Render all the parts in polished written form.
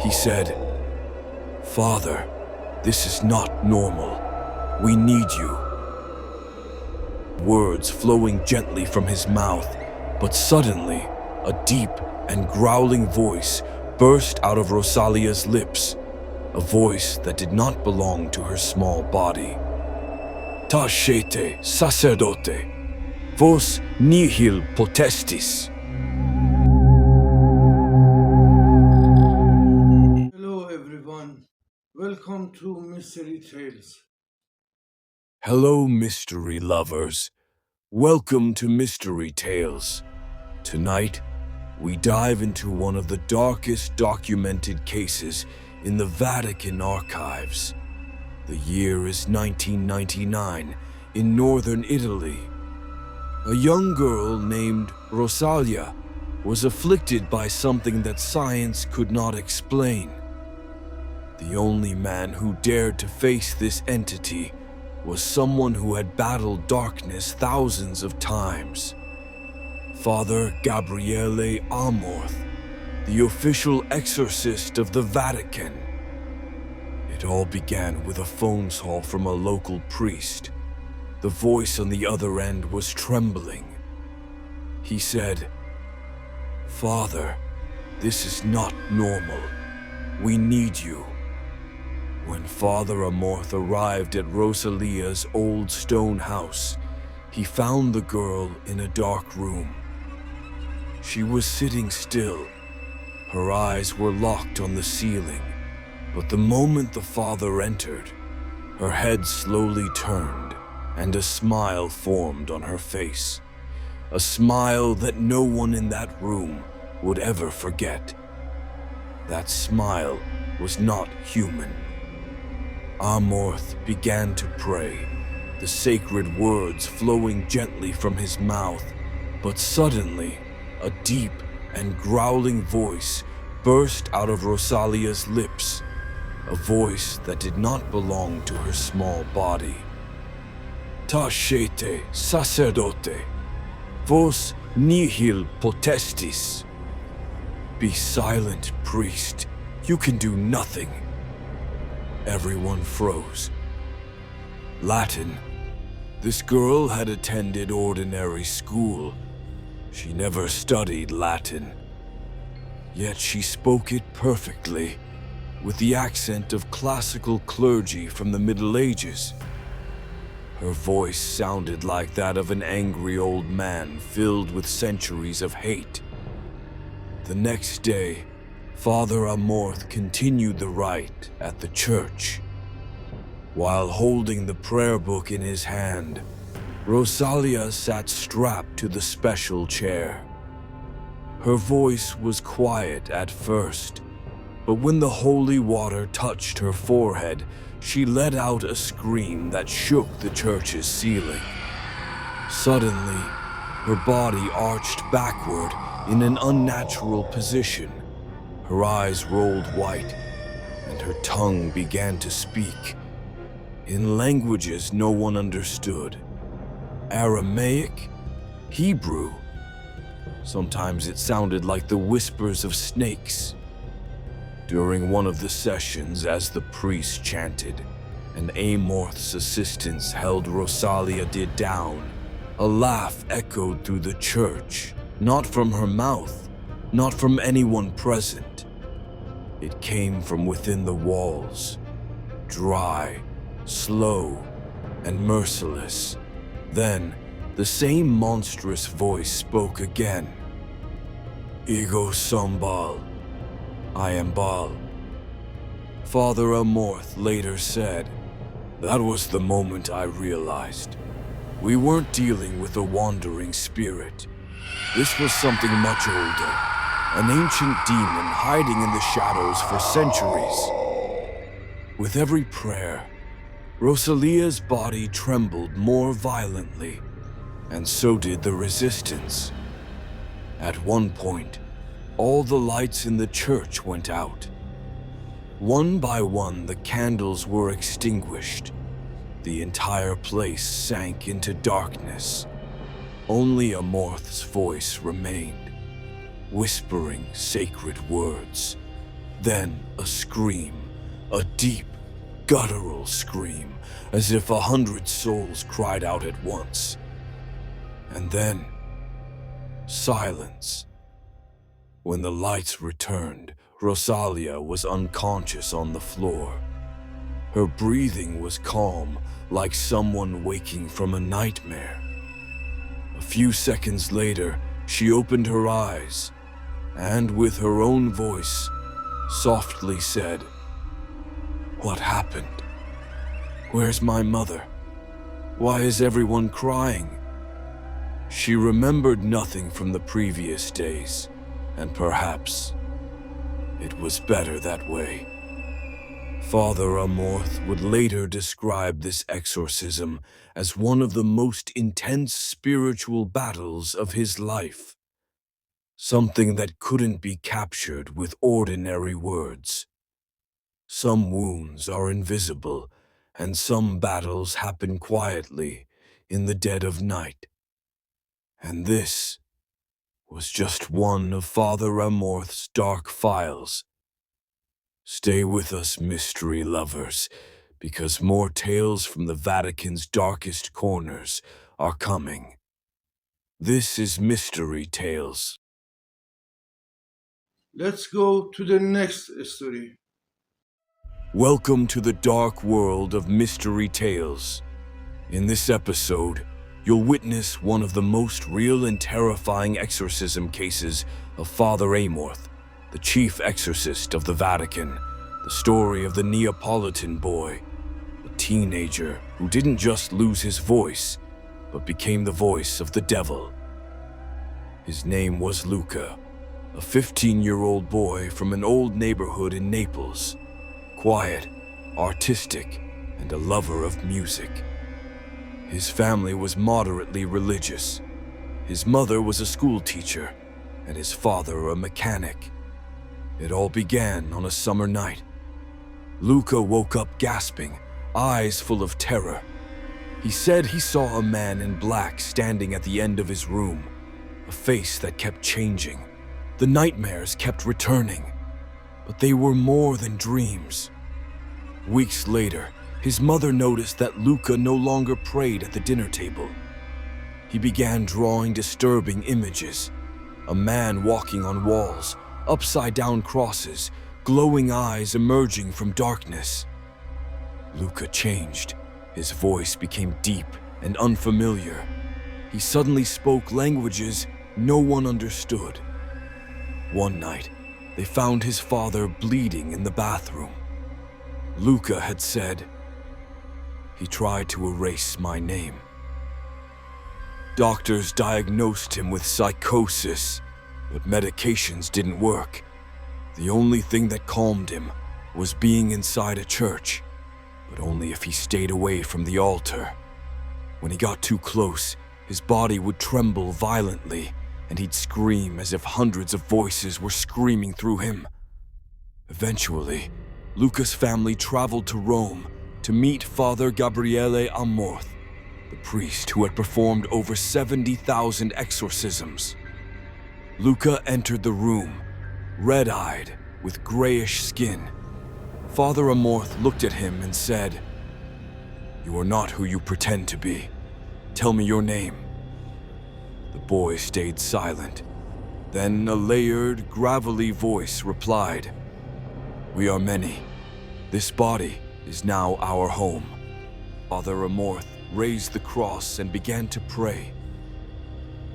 He said, "Father, this is not normal. We need you." Words flowing gently from his mouth, but suddenly, a deep and growling voice burst out of Rosalia's lips, a voice that did not belong to her small body. "Tacete, sacerdote, vos nihil potestis." Hello everyone, welcome to Mystery Tales. Hello, mystery lovers. Welcome to Mystery Tales. Tonight, we dive into one of the darkest documented cases in the Vatican archives. The year is 1999 in northern Italy. A young girl named Rosalia was afflicted by something that science could not explain. The only man who dared to face this entity was someone who had battled darkness thousands of times. Father Gabriele Amorth, the official exorcist of the Vatican. It all began with a phone call from a local priest. The voice on the other end was trembling. He said, "Father, this is not normal. We need you." When Father Amorth arrived at Rosalia's old stone house, he found the girl in a dark room. She was sitting still. Her eyes were locked on the ceiling, but the moment the father entered, her head slowly turned and a smile formed on her face. A smile that no one in that room would ever forget. That smile was not human. Amorth began to pray, the sacred words flowing gently from his mouth, but suddenly, a deep and growling voice burst out of Rosalia's lips, a voice that did not belong to her small body. "Tacete, sacerdote, vos nihil potestis." Be silent, priest. You can do nothing. Everyone froze. Latin. This girl had attended ordinary school. She never studied Latin. Yet she spoke it perfectly, with the accent of classical clergy from the Middle Ages. Her voice sounded like that of an angry old man filled with centuries of hate. The next day, Father Amorth continued the rite at the church. While holding the prayer book in his hand, Rosalia sat strapped to the special chair. Her voice was quiet at first, but when the holy water touched her forehead, she let out a scream that shook the church's ceiling. Suddenly, her body arched backward in an unnatural position. Her eyes rolled white, and her tongue began to speak in languages no one understood. Aramaic, Hebrew. Sometimes it sounded like the whispers of snakes. During one of the sessions, as the priest chanted, and Amorth's assistants held Rosalia down, a laugh echoed through the church, not from her mouth, not from anyone present. It came from within the walls, dry, slow, and merciless. Then, the same monstrous voice spoke again. "Ego sum Baal. I am Baal." Father Amorth later said, "That was the moment I realized. We weren't dealing with a wandering spirit. This was something much older, an ancient demon hiding in the shadows for centuries." With every prayer, Rosalia's body trembled more violently, and so did the resistance. At one point, all the lights in the church went out. One by one, the candles were extinguished. The entire place sank into darkness. Only Amorth's voice remained, whispering sacred words. Then a scream, a deep, guttural scream, as if 100 souls cried out at once. And then, silence. When the lights returned, Rosalia was unconscious on the floor. Her breathing was calm, like someone waking from a nightmare. A few seconds later, she opened her eyes, and with her own voice, softly said, "What happened? Where's my mother? Why is everyone crying?" She remembered nothing from the previous days, and perhaps it was better that way. Father Amorth would later describe this exorcism as one of the most intense spiritual battles of his life, something that couldn't be captured with ordinary words. Some wounds are invisible, and some battles happen quietly in the dead of night. And this was just one of Father Amorth's dark files. Stay with us, mystery lovers, because more tales from the Vatican's darkest corners are coming. This is Mystery Tales. Let's go to the next story. Welcome to the dark world of Mystery Tales. In this episode, you'll witness one of the most real and terrifying exorcism cases of Father Amorth, the chief exorcist of the Vatican, the story of the Neapolitan boy, a teenager who didn't just lose his voice, but became the voice of the devil. His name was Luca, a 15-year-old boy from an old neighborhood in Naples, quiet, artistic, and a lover of music. His family was moderately religious. His mother was a school teacher, and his father a mechanic. It all began on a summer night. Luca woke up gasping, eyes full of terror. He said he saw a man in black standing at the end of his room, a face that kept changing. The nightmares kept returning, but they were more than dreams. Weeks later, his mother noticed that Luca no longer prayed at the dinner table. He began drawing disturbing images. A man walking on walls, upside-down crosses, glowing eyes emerging from darkness. Luca changed. His voice became deep and unfamiliar. He suddenly spoke languages no one understood. One night, they found his father bleeding in the bathroom. Luca had said, "He tried to erase my name." Doctors diagnosed him with psychosis, but medications didn't work. The only thing that calmed him was being inside a church, but only if he stayed away from the altar. When he got too close, his body would tremble violently, and he'd scream as if hundreds of voices were screaming through him. Eventually, Luca's family traveled to Rome to meet Father Gabriele Amorth, the priest who had performed over 70,000 exorcisms. Luca entered the room, red-eyed, with grayish skin. Father Amorth looked at him and said, "You are not who you pretend to be. Tell me your name." The boy stayed silent. Then a layered, gravelly voice replied, "We are many. This body is now our home." Father Amorth raised the cross and began to pray.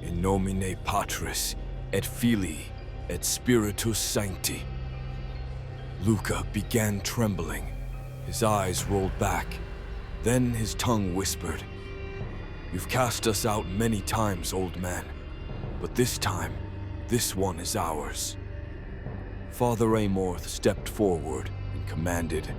"In nomine Patris et Filii et Spiritus Sancti." Luca began trembling. His eyes rolled back. Then his tongue whispered, "You've cast us out many times, old man, but this time, this one is ours." Father Amorth stepped forward and commanded,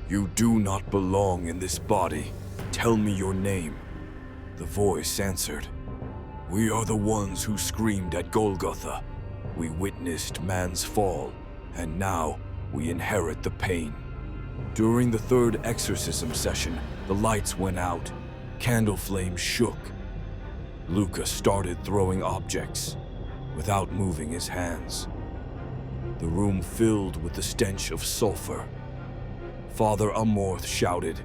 "You do not belong in this body. Tell me your name." The voice answered, "We are the ones who screamed at Golgotha. We witnessed man's fall, and now we inherit the pain." During the third exorcism session, the lights went out. Candle flames shook. Luca started throwing objects without moving his hands. the room filled with the stench of sulfur. Father Amorth shouted,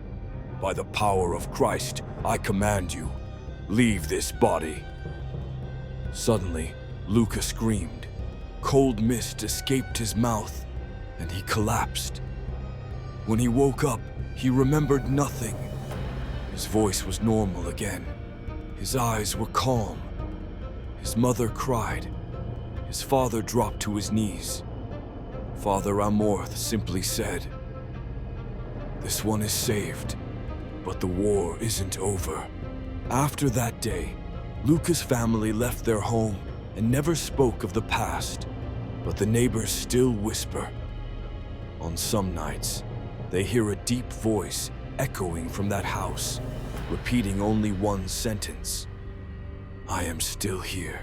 "By the power of Christ, I command you, leave this body." Suddenly, Luca screamed. Cold mist escaped his mouth, and he collapsed. When he woke up, he remembered nothing. His voice was normal again. His eyes were calm. His mother cried. His father dropped to his knees. Father Amorth simply said, "This one is saved, but the war isn't over." After that day, Luca's family left their home and never spoke of the past, but the neighbors still whisper. On some nights, they hear a deep voice echoing from that house, repeating only one sentence: "I am still here."